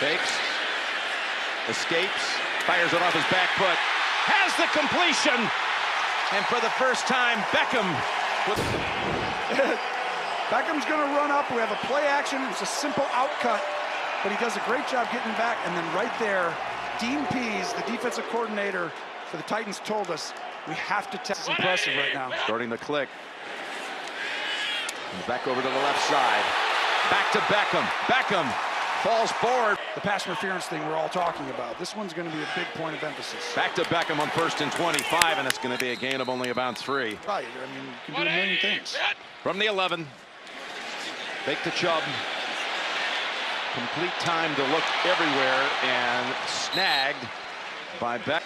Fakes, escapes, fires it off his back foot, has the completion, and for the first time, Beckham with Beckham's going to run up. We have a play action. It's a simple outcut, but he does a great job getting back. And then right there, Dean Pease, the defensive coordinator for the Titans, told us we have to test. It's impressive right now. Starting the click. And back over to the left side. Back to Beckham. Beckham falls forward. The pass interference thing we're all talking about. This one's going to be a big point of emphasis. Back to Beckham on 1st and 25, and it's going to be a gain of only about 3. Right. I mean, you can do a million things. From the 11. Fake to Chubb. Complete time to look everywhere and snagged by Beck.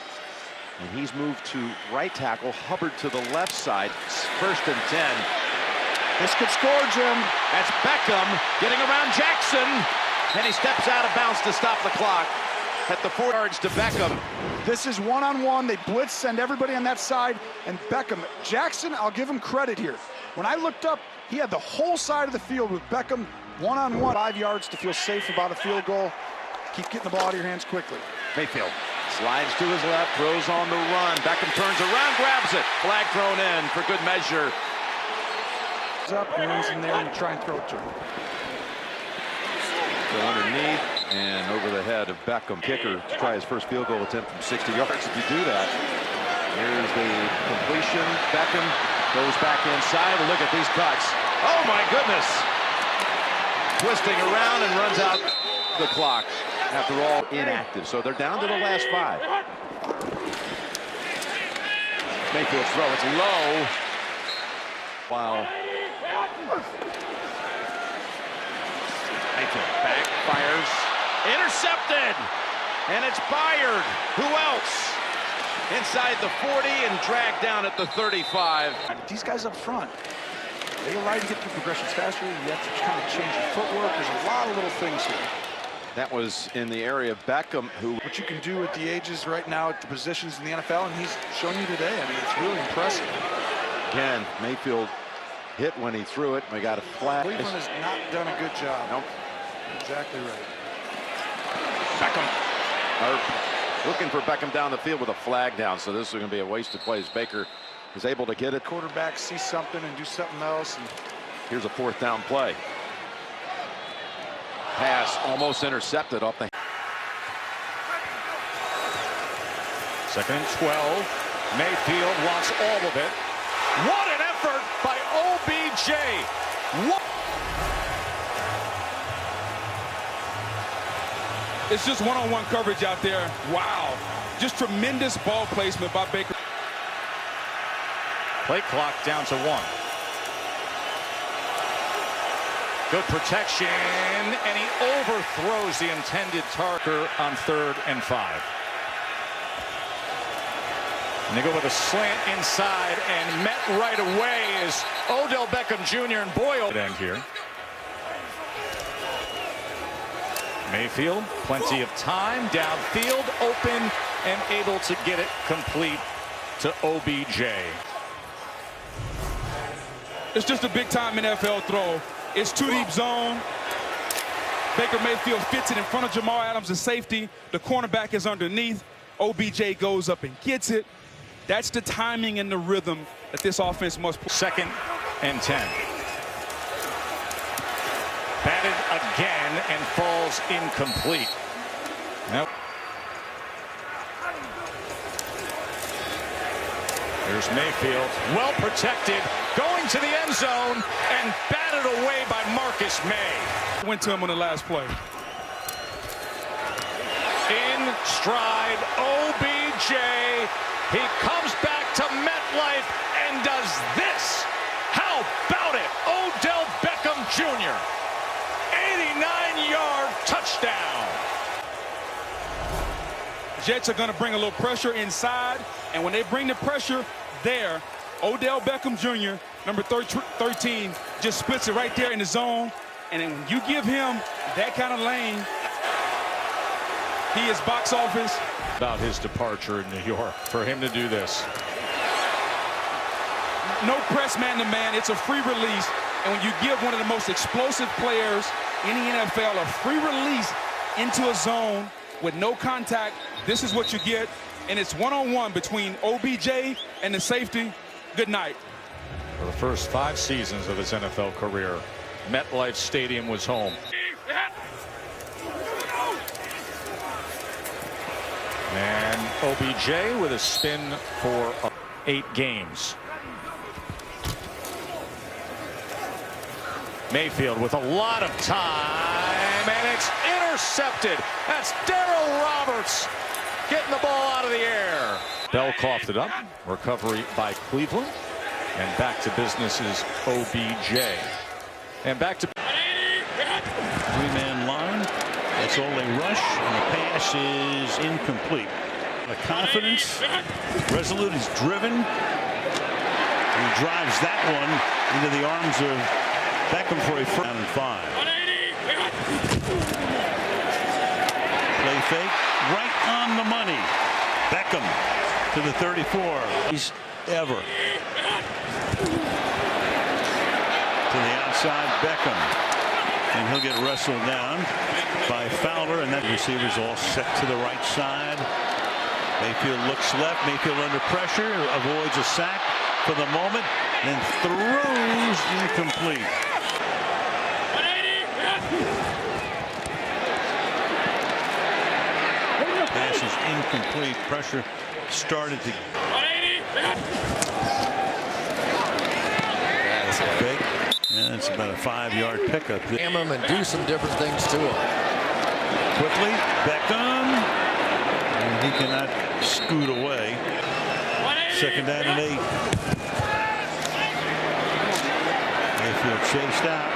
And he's moved to right tackle. Hubbard to the left side. 1st and 10. This could score, Jim. That's Beckham getting around Jackson. And he steps out of bounds to stop the clock at the 4 yards to Beckham. This is one-on-one. They blitz, send everybody on that side. And Beckham, Jackson, I'll give him credit here. When I looked up, he had the whole side of the field with Beckham one-on-one. 5 yards to feel safe about a field goal. Keep getting the ball out of your hands quickly. Mayfield slides to his left, throws on the run. Beckham turns around, grabs it. Flag thrown in for good measure. Up, and runs in there and try and throw it to him. Go underneath and over the head of Beckham. Kicker to try his first field goal attempt from 60 yards. If you do that, here's the completion. Beckham goes back inside. Look at these cuts. Oh my goodness! Twisting around and runs out the clock. After all, inactive. So they're down to the last 5. Mayfield's throw. It's low. Wow. Mayfield backfires. Intercepted. And it's fired. Who else? Inside the 40 and dragged down at the 35. These guys up front, they allow you to get through progressions faster. You have to kind of change your footwork. There's a lot of little things here. That was in the area of Beckham, who... What you can do at the ages right now at the positions in the NFL, and he's shown you today. I mean, it's really impressive. Again, Mayfield hit when he threw it. We got a flag. Cleveland has not done a good job. Nope. Exactly right. Beckham. Looking for Beckham down the field with a flag down, so this is going to be a wasted play as Baker is able to get it. Quarterback see something and do something else. And here's a 4th down play. Pass almost intercepted off the... 2nd and 12. Mayfield wants all of it. What an effort by OBJ. What? It's just one-on-one coverage out there. Wow. Just tremendous ball placement by Baker. Play clock down to 1. Good protection, and he overthrows the intended target on 3rd and 5. And they go with a slant inside, and met right away is Odell Beckham Jr. and Boyle. End here. Mayfield, plenty of time, downfield, open, and able to get it complete to OBJ. It's just a big-time NFL throw. It's 2 deep zone. Baker Mayfield fits it in front of Jamal Adams, the safety. The cornerback is underneath. OBJ goes up and gets it. That's the timing and the rhythm that this offense must put. 2nd and 10. Batted again and falls incomplete. Nope. Here's Mayfield, well protected, going to the end zone and batted away by Marcus May. Went to him on the last play. In stride, OBJ. He comes back to MetLife and does this. How about it? Odell Beckham Jr. 89-yard touchdown. Jets are going to bring a little pressure inside, and when they bring the pressure there, Odell Beckham Jr., number 13, just splits it right there in the zone, and then when you give him that kind of lane, he is box office. About his departure in New York, for him to do this. No press man-to-man, it's a free release, and when you give one of the most explosive players in the NFL a free release into a zone with no contact. This is what you get, and it's one-on-one between OBJ and the safety. Good night. For the first 5 seasons of his NFL career, MetLife Stadium was home. And OBJ with a spin for 8 games. Mayfield with a lot of time, and it's intercepted. That's Darrell Roberts getting the ball out of the air. Bell coughed it up. Recovery by Cleveland. And back to business is OBJ. And back to... 3-man line. That's all they rush, and the pass is incomplete. The confidence, resolute, he's driven. He drives that one into the arms of Beckham for a first down and 5. Play fake, right on the money. Beckham to the 34. He's ever. To the outside, Beckham. And he'll get wrestled down by Fowler, and that receiver's all set to the right side. Mayfield looks left. Mayfield under pressure, avoids a sack for the moment, then throws incomplete. Pass is incomplete. Pressure started to. That's big. And it's about a 5-yard pickup. Jam him and do some different things to him. Quickly, Beckham. And he cannot scoot away. 2nd down and 8. Mayfield chased out.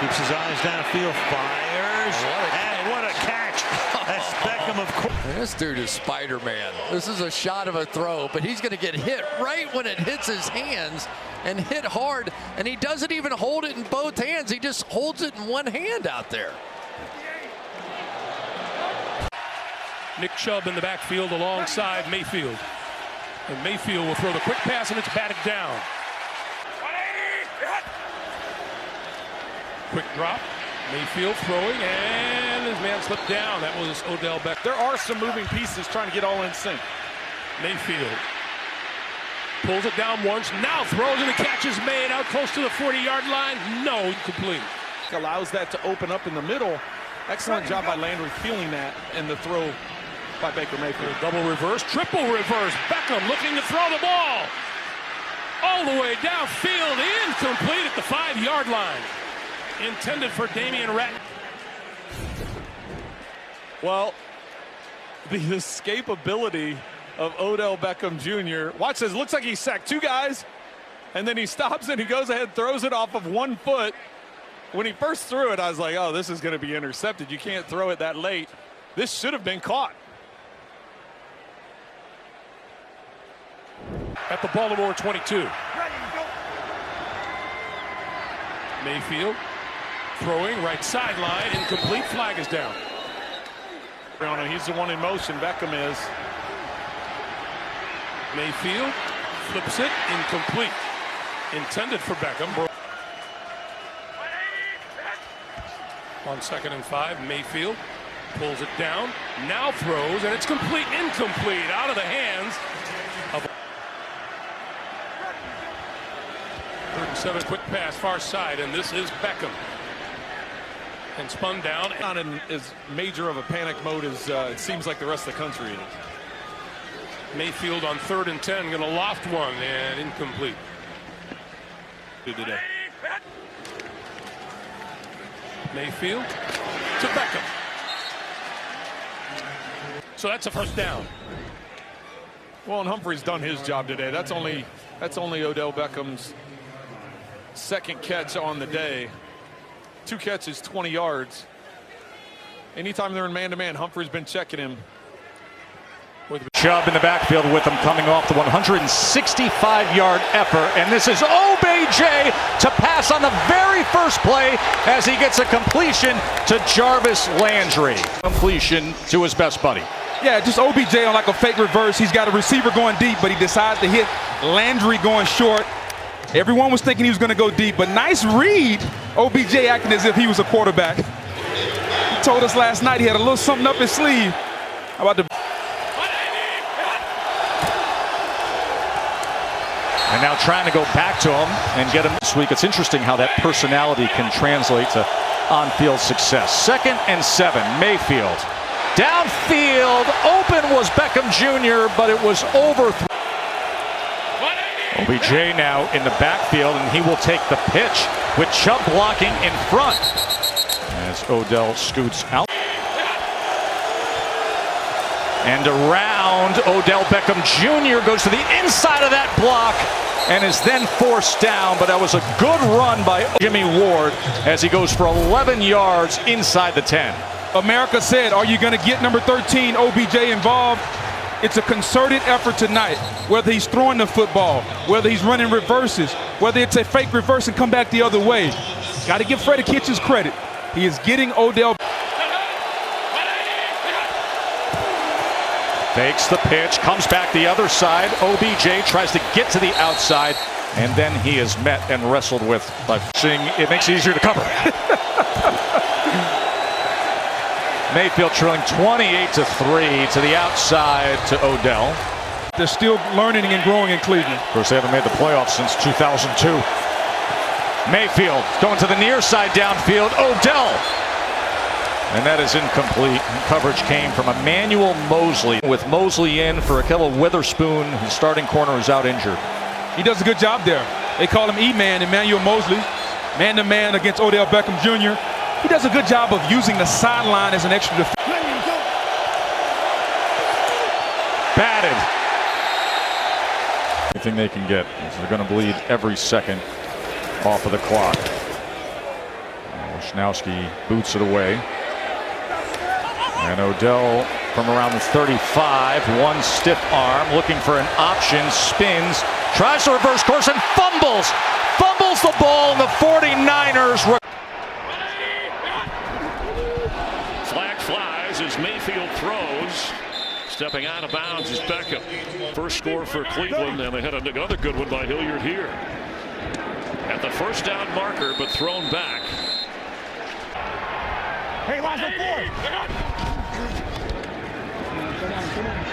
Keeps his eyes downfield. Fires. And what a catch. That's Beckham, of course. This dude is Spider-Man. This is a shot of a throw, but he's going to get hit right when it hits his hands, and hit hard, and he doesn't even hold it in both hands. He just holds it in one hand out there. Nick Chubb in the backfield alongside Mayfield. And Mayfield will throw the quick pass, and it's batted down. Quick drop. Mayfield throwing, and his man slipped down. That was Odell Beckham. There are some moving pieces trying to get all in sync. Mayfield pulls it down once, now throws, and the catch is made out close to the 40-yard line. No, incomplete. Allows that to open up in the middle. Excellent job by Landry feeling that, and the throw by Baker Mayfield. Double reverse, triple reverse. Beckham looking to throw the ball all the way downfield, incomplete at the 5-yard line. Intended for Damian Ratton. Well, the escapability of Odell Beckham Jr. Watch this. Looks like he sacked 2 guys, and then he stops and he goes ahead, throws it off of 1 foot. When he first threw it, I was like, oh, this is going to be intercepted. You can't throw it that late. This should have been caught. At the Baltimore 22. Mayfield throwing right sideline, incomplete. Flag is down. He's the one in motion. Beckham is. Mayfield flips it, incomplete. Intended for Beckham. On 2nd and 5, Mayfield pulls it down, now throws, and it's complete, incomplete, out of the hands of 3rd and 7, quick pass, far side, and this is Beckham. And spun down. Not in as major of a panic mode as it seems like the rest of the country is. Mayfield on 3rd and 10, going to loft one, and incomplete. Today. Mayfield to Beckham. So that's a first down. Well, and Humphrey's done his job today. That's only Odell Beckham's 2nd catch on the day. 2 catches, 20 yards. Anytime they're in man-to-man, Humphrey's been checking him. Chubb in the backfield with him coming off the 165-yard effort, and this is OBJ to pass on the very first play as he gets a completion to Jarvis Landry. Completion to his best buddy. Yeah, just OBJ on like a fake reverse. He's got a receiver going deep, but he decides to hit Landry going short. Everyone was thinking he was going to go deep, but nice read. OBJ acting as if he was a quarterback. told us last night he had a little something up his sleeve. How about the... And now trying to go back to him and get him this week. It's interesting how that personality can translate to on-field success. 2nd and 7, Mayfield. Downfield, open was Beckham Jr., but it was over. OBJ now in the backfield, and he will take the pitch with Chubb blocking in front as Odell scoots out. And around, Odell Beckham Jr. goes to the inside of that block and is then forced down, but that was a good run by Jimmy Ward as he goes for 11 yards inside the 10. America said, are you going to get number 13, OBJ, involved? It's a concerted effort tonight, whether he's throwing the football, whether he's running reverses, whether it's a fake reverse and come back the other way. Got to give Freddie Kitchens credit. He is getting Odell. Fakes the pitch, comes back the other side. OBJ tries to get to the outside, and then he is met and wrestled with by seeing it makes it easier to cover. Mayfield trailing 28-3 to the outside to Odell. They're still learning and growing in Cleveland. Of course, they haven't made the playoffs since 2002. Mayfield going to the near side downfield. Odell. And that is incomplete. Coverage came from Emmanuel Mosley. With Mosley in for Ahkello Witherspoon, his starting corner is out injured. He does a good job there. They call him E-Man, Emmanuel Mosley. Man-to-man against Odell Beckham Jr. He does a good job of using the sideline as an extra defense. Batted. Anything they can get. They're going to bleed every second off of the clock. Wisnowski boots it away. And Odell from around the 35, one stiff arm, looking for an option, spins, tries to reverse course and fumbles. Fumbles the ball, and the 49ers. Flag flies as Mayfield throws. Stepping out of bounds is Beckham. First score for Cleveland, and they had another good one by Hilliard here. At the first down marker, but thrown back. Hey, last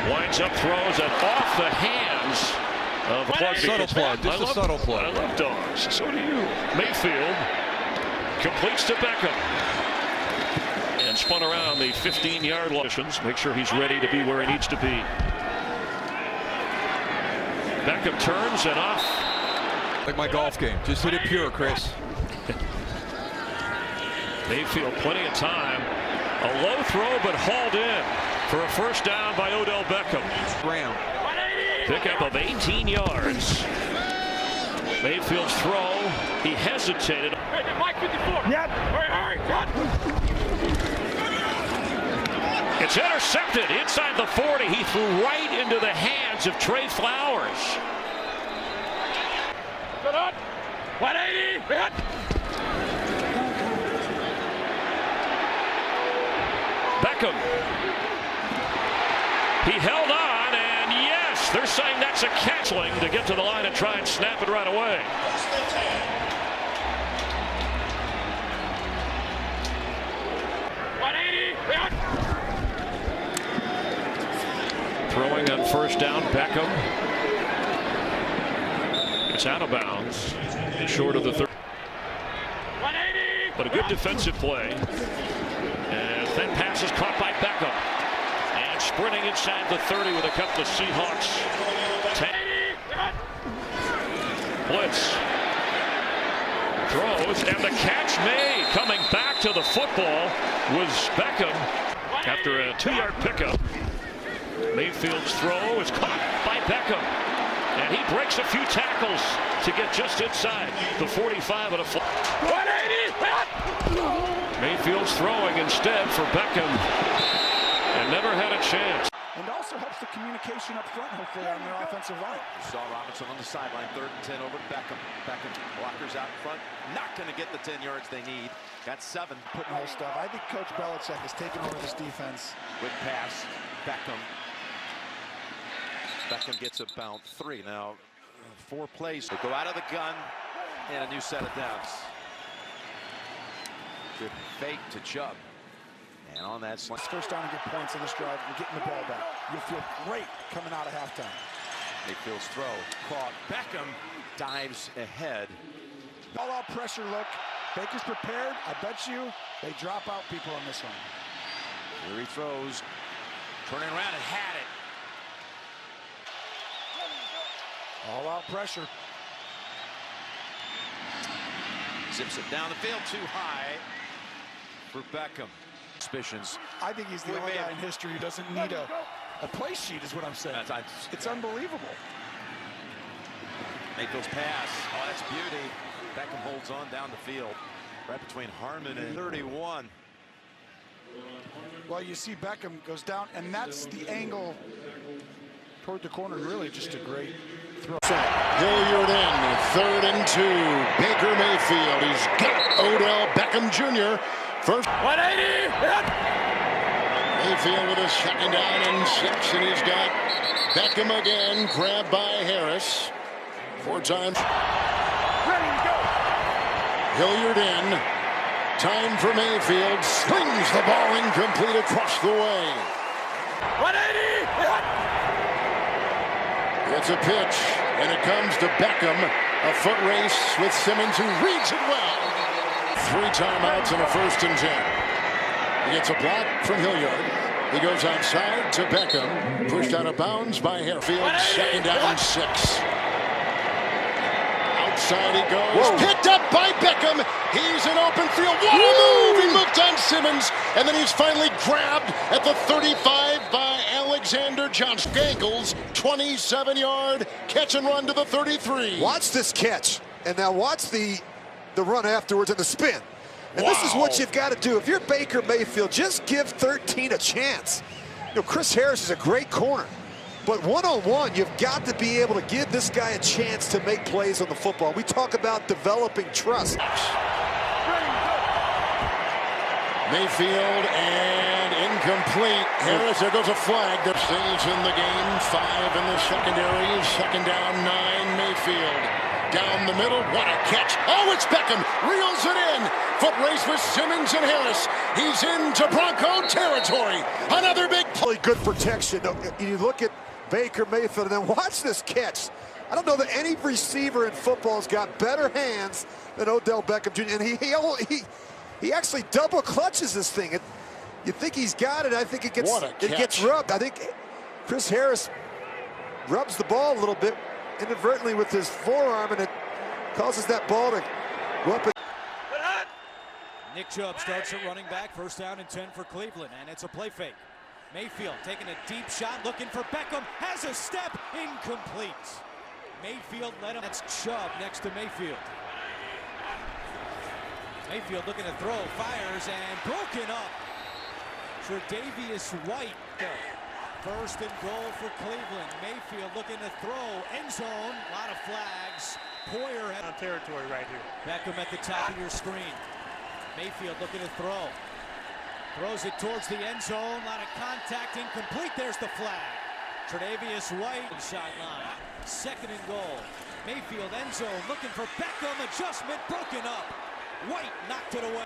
Winds up, throws it off the hands of plug. Subtle plug. Just a subtle plug. I love dogs. So do you. Mayfield completes to Beckham. And spun around the 15-yard line. Make sure he's ready to be where he needs to be. Beckham turns and off. Like my golf game. Just hit it pure, Chris. Mayfield plenty of time. A low throw, but hauled in for a first down by Odell Beckham. Round. Pickup of 18 yards. Mayfield's throw. He hesitated. Yep. It's intercepted inside the 40. He threw right into the hands of Trey Flowers. 180. Beckham. He held on, and yes, they're saying that's a catchling to get to the line and try and snap it right away. Throwing on first down, Beckham. It's out of bounds, short of the 30. But a good defensive play. And that pass is caught by Beckham. And sprinting inside the 30 with a couple of Seahawks. Blitz. Throws, and the catch made. Coming back to the football was Beckham after a 2-yard pickup. Mayfield's throw is caught by Beckham. And he breaks a few tackles to get just inside the 45 at a flat. Mayfield's throwing instead for Beckham. And never had a chance. And also helps the communication up front, hopefully, on their offensive line. You saw Robinson on the sideline, 3rd and 10 over to Beckham. Beckham blockers out in front, not going to get the 10 yards they need. Got 7. Putting whole stuff. I think Coach Belichick has taken over this defense. With pass, Beckham. Beckham gets about 3. Now, 4 plays. They go out of the gun, and a new set of downs. Good fake to Chubb. And on that slant. First down and get points on this drive. You're getting the ball back. You'll feel great coming out of halftime. Mayfield's throw caught. Beckham dives ahead. All out pressure look. Baker's prepared. I bet you they drop out people on this one. Here he throws. Turning around and had it. All out pressure. Zips it down the field too high for Beckham. Suspicions. I think he's the only guy in history who doesn't need a play sheet, is what I'm saying. It's unbelievable. Mayfield's pass. Oh, that's beauty. Beckham holds on down the field. Right between Harmon and 31. Well, you see Beckham goes down, and that's the angle toward the corner. Really just a great throw. Hilliard in, 3rd and 2. Baker Mayfield. He's got Odell Beckham Jr. First. 180. Mayfield with a 2nd down and 6, and he's got Beckham again, grabbed by Harris. 4 times. Ready to go. Hilliard in. Time for Mayfield. Slings the ball incomplete across the way. 180. It's a pitch, and it comes to Beckham. A foot race with Simmons, who reads it well. 3 timeouts and a 1st and 10. He gets a block from Hilliard. He goes outside to Beckham. Pushed out of bounds by Harefield. 2nd down and 6. Outside he goes. Whoa. Picked up by Beckham. He's in open field. What a move! He moved on Simmons, and then he's finally grabbed at the 35 by Alexander Johnson. Gangles, 27-yard catch and run to the 33. Watch this catch, and now watch the run afterwards and the spin. And this is what you've got to do. If you're Baker Mayfield, just give 13 a chance. You know, Chris Harris is a great corner, but one-on-one, you've got to be able to give this guy a chance to make plays on the football. We talk about developing trust. Mayfield and incomplete. Harris, there goes a flag that stays in the game. 5 in the secondary. 2nd down, 9. Mayfield down the middle. What a catch. Oh, it's Beckham. Reels it in. Foot race with Simmons and Harris. He's into Bronco territory. Another big play. Really good protection. You look at Baker Mayfield, and then watch this catch. I don't know that any receiver in football has got better hands than Odell Beckham Jr. And he actually double clutches this thing. You think he's got it. I think it gets rubbed. I think Chris Harris rubs the ball a little bit inadvertently with his forearm, and it causes that ball to go up. Nick Chubb starts at running back. 1st down and 10 for Cleveland, and it's a play fake. Mayfield taking a deep shot, looking for Beckham. Has a step, incomplete. Mayfield led him. That's Chubb next to Mayfield. Mayfield looking to throw, fires, and broken up. Tre'Davious White. 1st and goal for Cleveland. Mayfield looking to throw, end zone. A lot of flags. Poyer had on territory right here. Beckham at the top of your screen. Mayfield looking to throw. Throws it towards the end zone. A lot of contact, incomplete. There's the flag. Tre'Davious White sideline. 2nd and goal. Mayfield end zone looking for Beckham. Adjustment broken up. White knocked it away.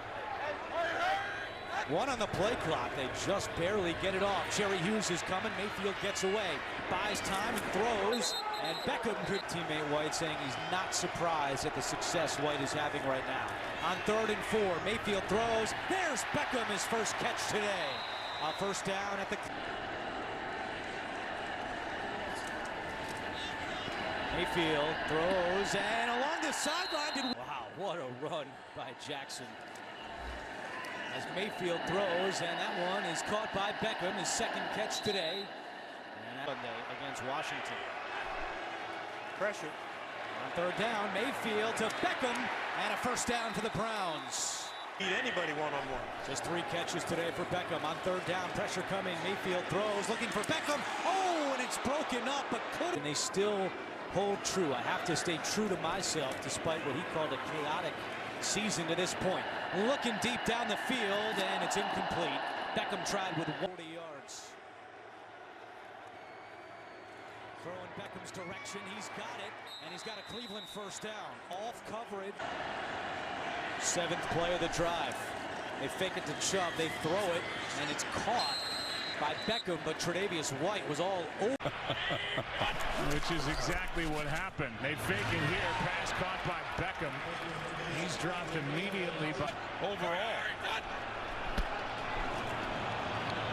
1 on the play clock. They just barely get it off. Jerry Hughes is coming. Mayfield gets away. Buys time and throws. And Beckham, good teammate White, saying he's not surprised at the success White is having right now. On 3rd and 4, Mayfield throws. There's Beckham, his first catch today. 1st down at the... Mayfield throws, and along the sideline. Wow, what a run by Jackson. As Mayfield throws, and that one is caught by Beckham, his 2nd catch today. And Sunday against Washington. Pressure. On 3rd down, Mayfield to Beckham, and a 1st down for the Browns. Beat anybody one-on-one. Just 3 catches today for Beckham. On 3rd down, pressure coming. Mayfield throws, looking for Beckham. Oh, and it's broken up, but could. And they still hold true. I have to stay true to myself, despite what he called a chaotic season to this point. Looking deep down the field, and it's incomplete. Beckham tried with 40 yards. Throw in Beckham's direction. He's got it, and he's got a Cleveland 1st down. Off coverage. 7th play of the drive. They fake it to Chubb. They throw it, and it's caught by Beckham, but Tre'Davious White was all over. Which is exactly what happened. They fake it here. Pass caught by Beckham. He's dropped immediately, but overall.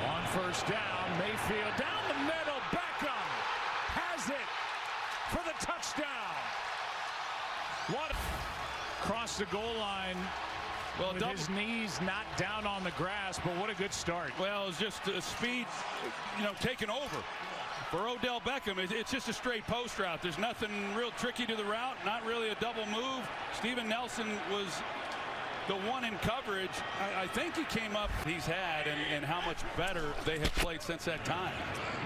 On first down, Mayfield down the middle. Beckham has it for the touchdown. What? Across the goal line. Well, with his knees not down on the grass, but what a good start. Well, it's just speed, taking over. For Odell Beckham, it's just a straight post route. There's nothing real tricky to the route, not really a double move. Steven Nelson was the one in coverage. I think he came up he's had and how much better they have played since that time.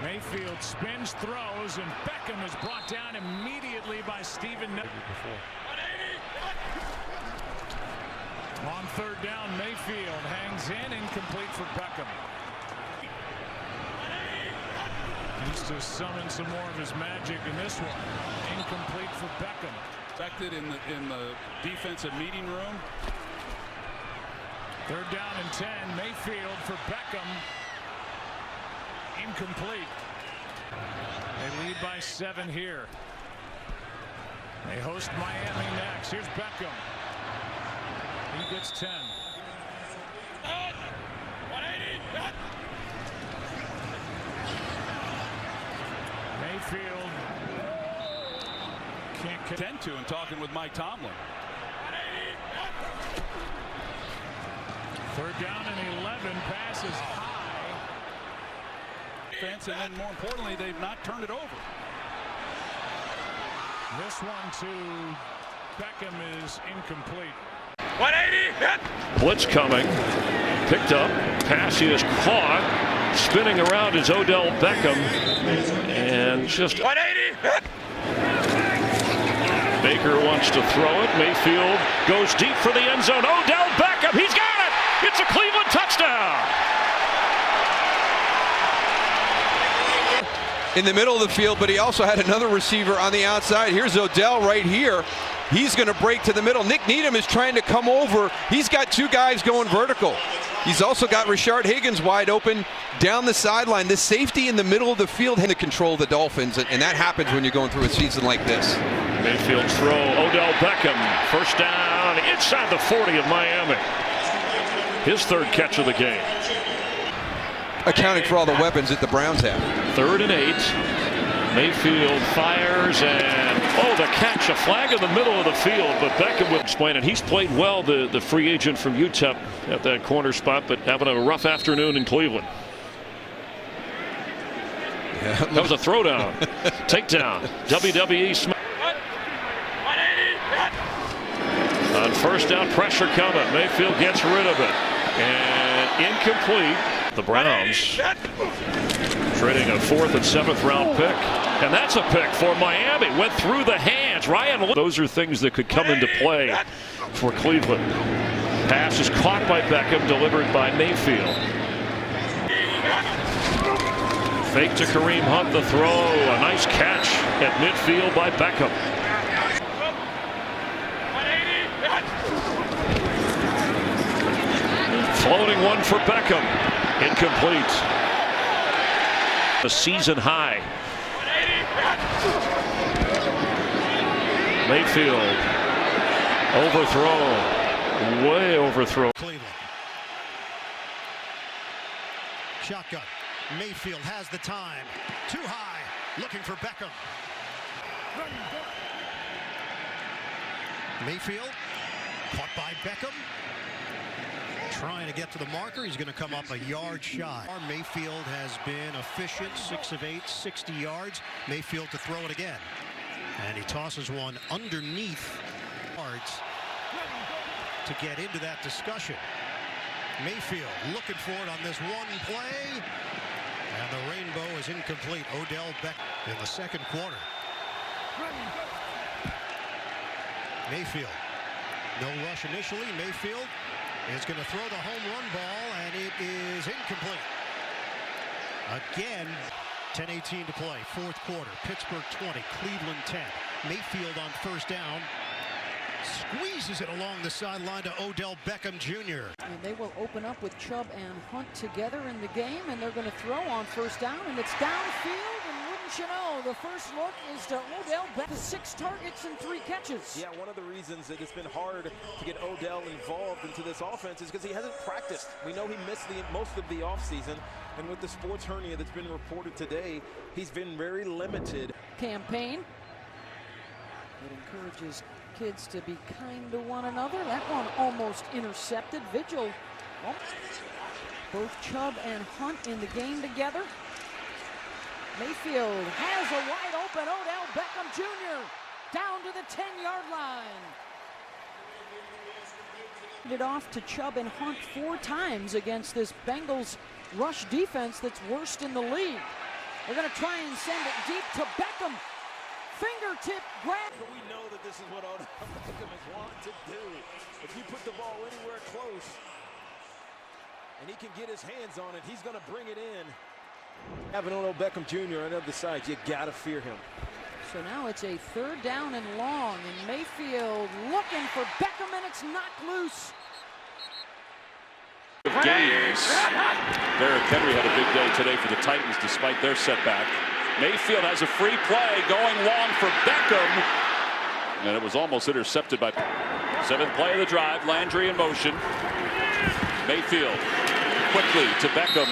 Mayfield spins, throws, and Beckham is brought down immediately by Steven Nelson. On third down, Mayfield hangs in, incomplete for Beckham. Needs to summon some more of his magic in this one. Incomplete for Beckham. Expected in the defensive meeting room. Third down and 10. Mayfield for Beckham. Incomplete. They lead by 7 here. They host Miami next. Here's Beckham. He gets 10. Mayfield can't contend to and talking with Mike Tomlin. Third down and 11. Passes high. Defense, and then more importantly, they've not turned it over. This one to Beckham is incomplete. 180. Blitz coming. Picked up. Pass is caught. Spinning around is Odell Beckham. And just 180. Baker wants to throw it. Mayfield goes deep for the end zone. Odell Beckham. He's got it. It's a Cleveland touchdown. In the middle of the field, but he also had another receiver on the outside. Here's Odell right here. He's going to break to the middle. Nick Needham is trying to come over. He's got 2 guys going vertical. He's also got Rashard Higgins wide open down the sideline. The safety in the middle of the field had to control the Dolphins, and that happens when you're going through a season like this. Mayfield throw. Odell Beckham. First down inside the 40 of Miami. His 3rd catch of the game. Accounting for all the weapons that the Browns have. 3rd and 8. Mayfield fires, and the catch, a flag in the middle of the field, but Beckham would explain it. He's played well, the free agent from UTEP at that corner spot, but having a rough afternoon in Cleveland. Yeah. That was a throwdown. Takedown. WWE smack. On first down, pressure coming. Mayfield gets rid of it. And incomplete. The Browns trading a 4th and 7th round pick. And that's a pick for Miami. Went through the hands. Those are things that could come into play for Cleveland. Pass is caught by Beckham, delivered by Mayfield. Fake to Kareem Hunt, the throw. A nice catch at midfield by Beckham. Floating one for Beckham. Incomplete. A season high. Mayfield. Overthrow. Way overthrow. Cleveland. Shotgun. Mayfield has the time. Too high. Looking for Beckham. Mayfield. Caught by Beckham. Trying to get to the marker. He's going to come up a yard shy. Mayfield has been efficient. 6 of 8, 60 yards. Mayfield to throw it again. And he tosses one underneath yards to get into that discussion. Mayfield looking for it on this one play. And the rainbow is incomplete. Odell Beckham in the 2nd quarter. Mayfield. No rush initially. Mayfield is going to throw the home run ball, and it is incomplete. Again, 10:18 to play, 4th quarter. Pittsburgh 20, Cleveland 10. Mayfield on first down. Squeezes it along the sideline to Odell Beckham Jr. And they will open up with Chubb and Hunt together in the game, and they're going to throw on first down, and it's downfield, and wouldn't you know, the first look is to Odell Beckham. 6 targets and 3 catches. Yeah, one of the reasons that it's been hard to get Odell involved into this offense is because he hasn't practiced. We know he missed most of the offseason, and with the sports hernia that's been reported today, he's been very limited. Campaign. It encourages kids to be kind to one another. That one almost intercepted. Vigil. Well, both Chubb and Hunt in the game together. Mayfield has a wide open Odell Beckham Jr. down to the 10-yard line. It off to Chubb and Hunt 4 times against this Bengals rush defense that's worst in the league. They're going to try and send it deep to Beckham. Fingertip grab. But we know that this is what Odell Beckham has wanted to do. If you put the ball anywhere close and he can get his hands on it, he's going to bring it in. Having Odell Beckham Jr. on the other side, you got to fear him. So now it's a 3rd down and long, and Mayfield looking for Beckham, and it's knocked loose. Games. Derrick Henry had a big day today for the Titans despite their setback. Mayfield has a free play going long for Beckham, and it was almost intercepted by 7th play of the drive. Landry in motion. Mayfield quickly to Beckham,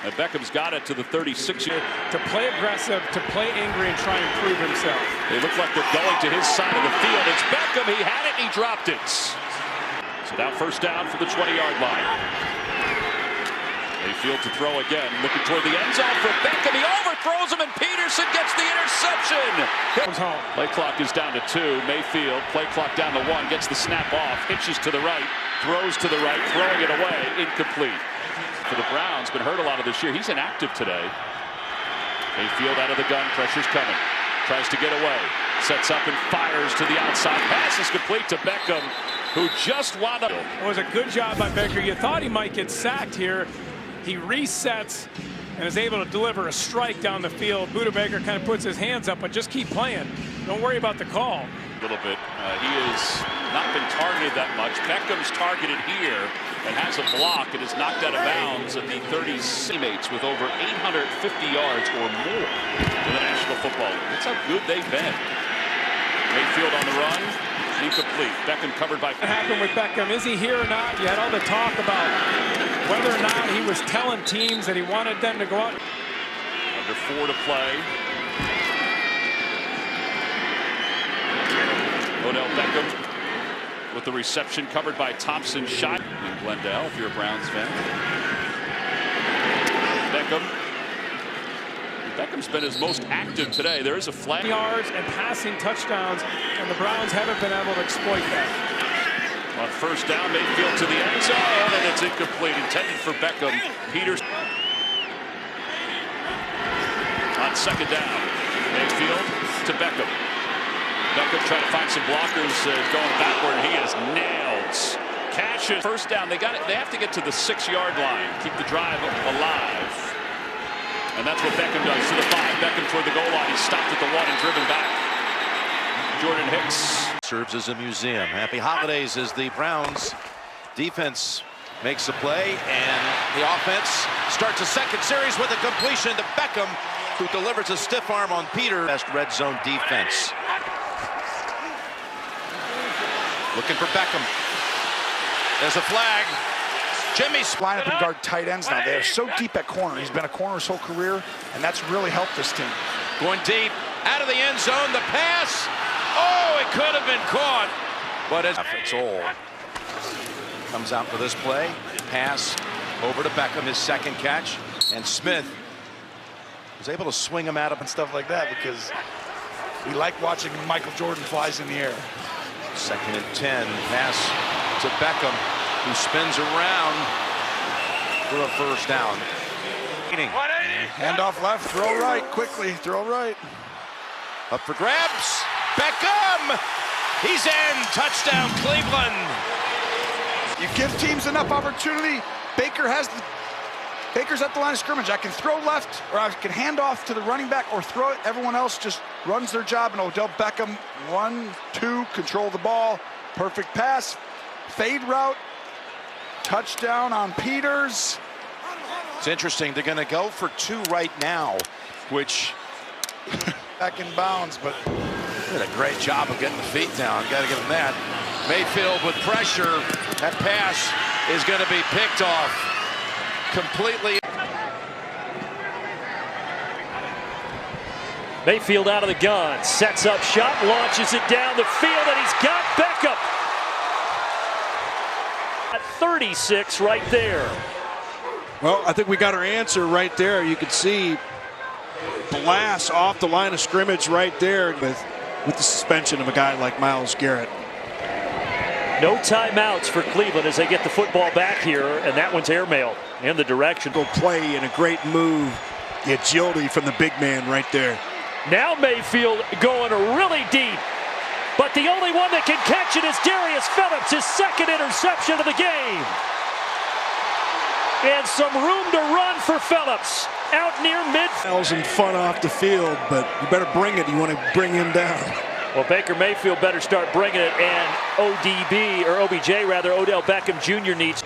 and Beckham's got it to the 36. To play aggressive, to play angry, and try and prove himself. They look like they're going to his side of the field. It's Beckham. He had it, and he dropped it. So now first down for the 20-yard line. Mayfield to throw again, looking toward the end zone for Beckham. He overthrows him, and Peterson gets the interception. Play clock is down to 2. Mayfield, play clock down to 1, gets the snap off, hitches to the right, throws to the right, throwing it away, incomplete. For the Browns, been hurt a lot of this year. He's inactive today. Mayfield out of the gun, pressure's coming. Tries to get away, sets up and fires to the outside. Pass is complete to Beckham, who just wound up. It was a good job by Baker. You thought he might get sacked here. He resets and is able to deliver a strike down the field. Buda Baker kind of puts his hands up, but just keep playing. Don't worry about the call. A little bit. He has not been targeted that much. Beckham's targeted here and has a block and is knocked out of bounds at the 30 teammates with over 850 yards or more in the National Football League. That's how good they've been. Mayfield on the run. Incomplete. Beckham covered by. What happened with Beckham? Is he here or not? You had all the talk about whether or not he was telling teams that he wanted them to go out. Under 4 to play. Odell Beckham with the reception covered by Thompson. Shot in Glendale, if you're a Browns fan. Beckham's been his most active today. There is a flag. Yards and passing touchdowns, and the Browns haven't been able to exploit that. On first down, Mayfield to the end zone, and it's incomplete. Intended for Beckham. Peters. On second down, Mayfield to Beckham. Beckham trying to find some blockers, going backward. He is nailed. Catches. First down. They got it. They have to get to the 6-yard line. Keep the drive alive. And that's what Beckham does to the 5. Beckham toward the goal line. He's stopped at the 1 and driven back. Jordan Hicks serves as a museum. Happy holidays as the Browns defense makes a play, and the offense starts a second series with a completion to Beckham, who delivers a stiff arm on Peter. Best red zone defense. Looking for Beckham. There's a flag. Jimmy's line up and guard tight ends now. They are so deep at corner. He's been a corner his whole career, and that's really helped this team. Going deep, out of the end zone, the pass. Oh, it could have been caught, but it's all. Comes out for this play. Pass over to Beckham, his second catch, and Smith was able to swing him at him and stuff like that because we like watching Michael Jordan flies in the air. 2nd and 10, pass to Beckham, who spins around for a first down. Hand off left, throw right, quickly, throw right. Up for grabs, Beckham! He's in, touchdown Cleveland! You give teams enough opportunity. Baker's at the line of scrimmage. I can throw left, or I can hand off to the running back, or throw it. Everyone else just runs their job, and Odell Beckham, 1, 2, control the ball. Perfect pass, fade route, touchdown on Peters. It's interesting. They're going to go for 2 right now, which back in bounds, but did a great job of getting the feet down. Got to give him that. Mayfield with pressure. That pass is going to be picked off completely. Mayfield out of the gun, sets up shot, launches it down the field, and he's got Beckham. At 36 right there. Well, I think we got our answer right there. You could see blast off the line of scrimmage right there with the suspension of a guy like Myles Garrett. No timeouts for Cleveland as they get the football back here, and that one's airmailed in the direction. Go play and a great move. The agility from the big man right there. Now Mayfield going really deep, but the only one that can catch it is Darius Phillips, his second interception of the game. And some room to run for Phillips out near midfield. And fun off the field, but you better bring it. You want to bring him down. Well, Baker Mayfield better start bringing it, and OBJ rather, Odell Beckham Jr. needs.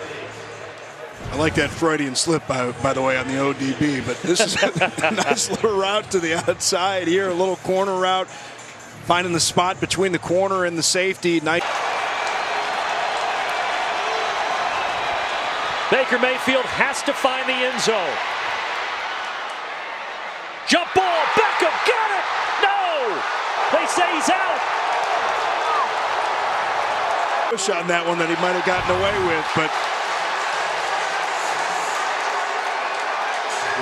I like that Freudian slip, by the way, on the ODB, but this is a nice little route to the outside here, a little corner route, finding the spot between the corner and the safety. Nice. Baker Mayfield has to find the end zone. Jump ball, Beckham, got it! No! They say he's out. Push on that one that he might have gotten away with, but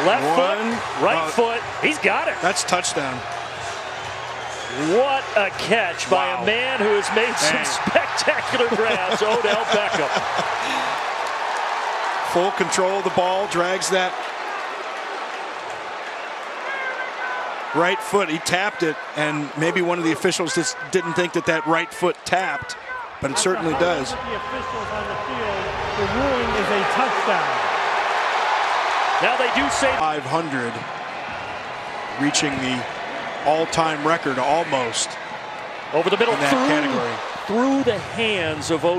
left foot, right foot, he's got it. That's touchdown. What a catch by a man who has made some spectacular grabs, Odell Beckham. Full control of the ball, drags that right foot. He tapped it, and maybe one of the officials just didn't think that right foot tapped, but it certainly does. The officials on the field, the ruling is a touchdown. Now they do say 500, reaching the all-time record almost over the middle in that category. Through the hands of Odell.